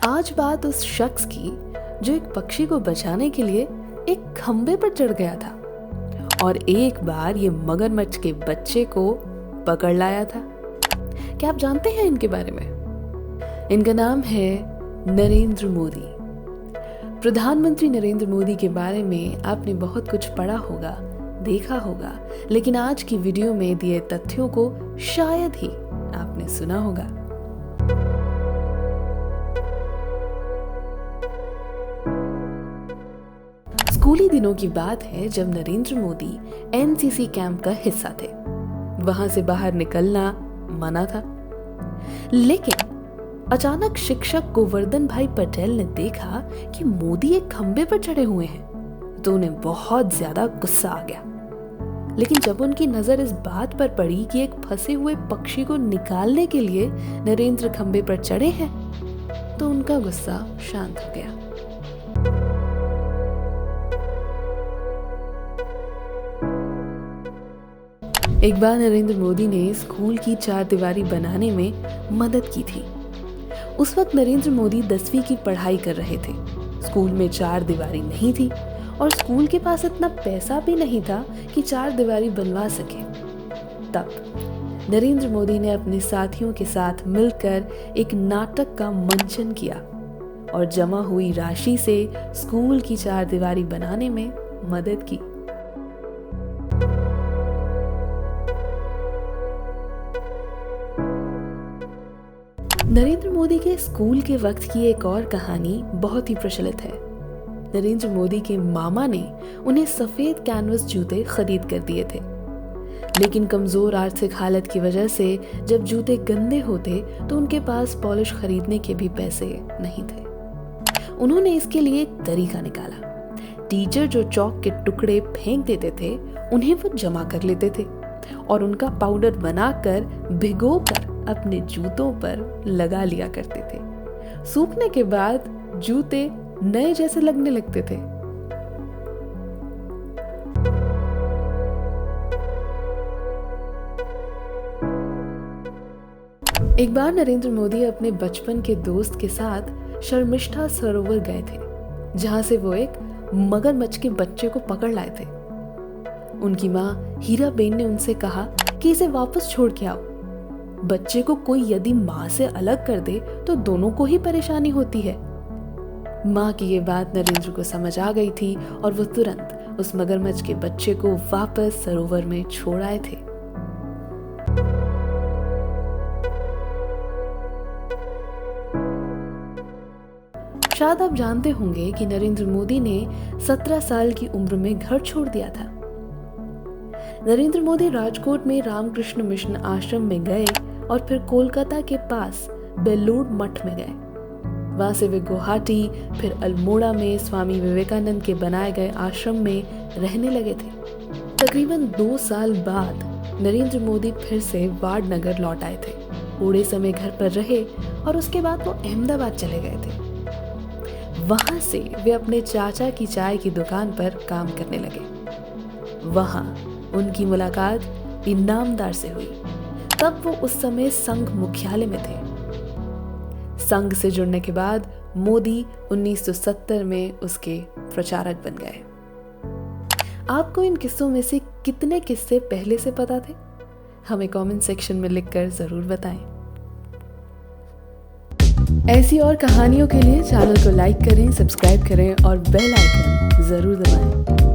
आज बात उस शख्स की जो एक पक्षी को बचाने के लिए एक खंबे पर चढ़ गया था और एक बार ये मगरमच्छ के बच्चे को पकड़ लाया था। क्या आप जानते हैं इनके बारे में? इनका नाम है नरेंद्र मोदी। प्रधानमंत्री नरेंद्र मोदी के बारे में आपने बहुत कुछ पढ़ा होगा, देखा होगा, लेकिन आज की वीडियो में दिए तथ्यों को शायद ही आपने सुना होगा। स्कूली दिनों की बात है जब नरेंद्र मोदी एनसीसी कैंप का हिस्सा थे। वहां से बाहर निकलना मना था, लेकिन अचानक शिक्षक गोवर्धन भाई पटेल ने देखा कि मोदी एक खंबे पर चढ़े हुए हैं, तो उन्हें बहुत ज्यादा गुस्सा आ गया। लेकिन जब उनकी नजर इस बात पर पड़ी कि एक फंसे हुए पक्षी को निकालने के लिए नरेंद्र खंबे पर चढ़े हैं, तो उनका गुस्सा शांत हो गया। एक बार नरेंद्र मोदी ने स्कूल की चारदीवारी बनाने में मदद की थी। उस वक्त नरेंद्र मोदी 10वीं की पढ़ाई कर रहे थे। स्कूल में चारदीवारी नहीं थी और स्कूल के पास इतना पैसा भी नहीं था कि चारदीवारी बनवा सके। तब नरेंद्र मोदी ने अपने साथियों के साथ मिलकर एक नाटक का मंचन किया और जमा हुई राशि से स्कूल की चारदीवारी बनाने में मदद की। नरेंद्र मोदी के स्कूल के वक्त की एक और कहानी बहुत ही प्रचलित है। नरेंद्र मोदी के मामा ने उन्हें सफेद कैनवस जूते खरीद कर दिए थे, लेकिन कमजोर आर्थिक हालत की वजह से जब जूते गंदे होते तो उनके पास पॉलिश खरीदने के भी पैसे नहीं थे। उन्होंने इसके लिए एक तरीका निकाला। टीचर जो चौक के टुकड़े फेंक देते थे, उन्हें वो जमा कर लेते थे और उनका पाउडर बनाकर भिगोकर अपने जूतों पर लगा लिया करते थे। सूखने के बाद जूते नए जैसे लगने लगते थे। एक बार नरेंद्र मोदी अपने बचपन के दोस्त के साथ शर्मिष्ठा सरोवर गए थे, जहां से वो एक मगरमच्छ के बच्चे को पकड़ लाए थे। उनकी माँ हीराबेन ने उनसे कहा कि इसे वापस छोड़ के आओ। बच्चे को कोई यदि माँ से अलग कर दे तो दोनों को ही परेशानी होती है। माँ की ये बात नरेंद्र को समझ आ गई थी और वो तुरंत उस मगरमच्छ के बच्चे को वापस सरोवर में छोड़ आए थे। शायद आप जानते होंगे कि नरेंद्र मोदी ने 17 साल की उम्र में घर छोड़ दिया था। नरेंद्र मोदी राजकोट में रामकृष्ण मिशन आश्रम में गए और फिर कोलकाता के पास बेलूर मठ में गए। वहां से वे गुवाहाटी, फिर अल्मोड़ा में स्वामी विवेकानंद के बनाए गए आश्रम में रहने लगे थे। तकरीबन 2 साल बाद नरेंद्र मोदी फिर से वाडनगर लौट आए थे। थोड़े समय घर पर रहे और उसके बाद वो अहमदाबाद चले गए थे। वहां से वे अपने चाचा की चाय की दुकान पर काम करने लगे। वहां उनकी मुलाकात इनामदार से हुई। तब वो उस समय संघ मुख्यालय में थे। संघ से जुड़ने के बाद मोदी 1970 में उसके प्रचारक बन गए। आपको इन किस्सों में से कितने किस्से पहले से पता थे? हमें कमेंट सेक्शन में लिखकर जरूर बताएं। ऐसी और कहानियों के लिए चैनल को लाइक करें, सब्सक्राइब करें और बेल आइकन जरूर दबाएं।